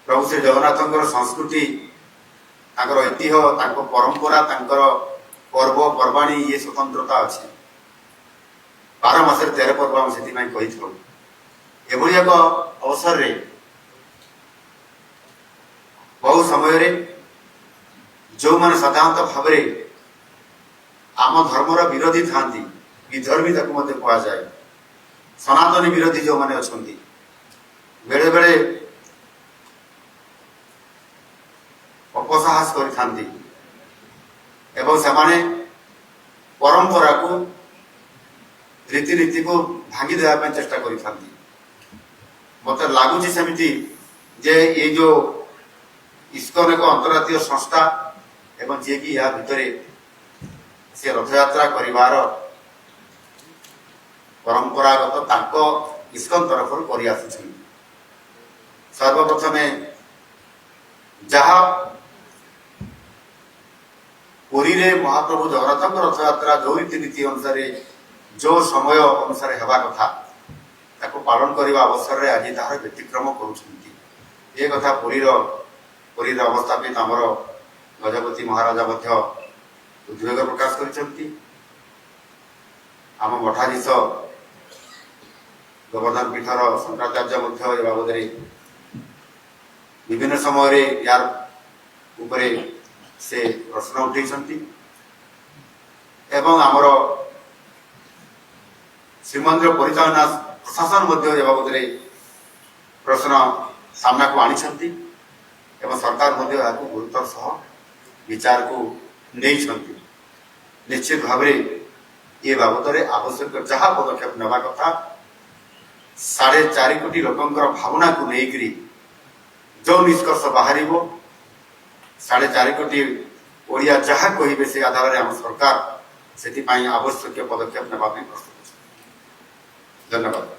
प्रभु श्री जगन्नाथ संस्कृति ऐतिह्य परंपरा पर्व पर्वाणी ये स्वतंत्रता अच्छी 12 मास 13 पर्व आम से एभली एक अवसर रे बहु समय जो मैंने साधारणतः भाव आम धर्मर विरोधी था विधर्मी कह जाए सनातनी विरोधी जो मैंने अच्छा बेले बेले अपसाहस कर परंपरा को रीतिनीति को भांगी देवाई चेष्टा कर मत लगुच सेमती जे ये जो इस्कन एक अंतर्राष्ट्रीय संस्था एवं जी कि या भितर से रथयात्रा करिवार परंपरागत इस्कन तरफ कर सर्वप्रथम जहा पुरी रे महाप्रभु जगन्नाथ रथयात्रा जो रीतिनीति अनुसार जो समय अनुसार हेबा कथा ताको पालन करने अवसर रे आज तार व्यतिक्रम कर कथा पुरी अवस्थापित आमर गजपति महाराजा उद्वेग प्रकाश कर मठाधीश गोवर्धन पीठर शंकराचार्य बाबद विभिन्न समय यार उपरे से प्रश्न उठे एवं आमर श्रीमंदिर परिचालना प्रशासन बाबद प्रश्न सामना को आनी सरकार गुरुतर सह विचार को नहीं निश्चित भाव ये बाबद आवश्यक जहाँ पदक्षेप नेबा कथा 4.5 कोटी लोकंकर भावना को लेकर जो निष्कर्ष बाहर 4.5 कोटी ओडिया जहाँ कहे से आधार में आम सरकार से आवश्यक पदक्षेप नेबा प्रस्तुत। धन्यवाद।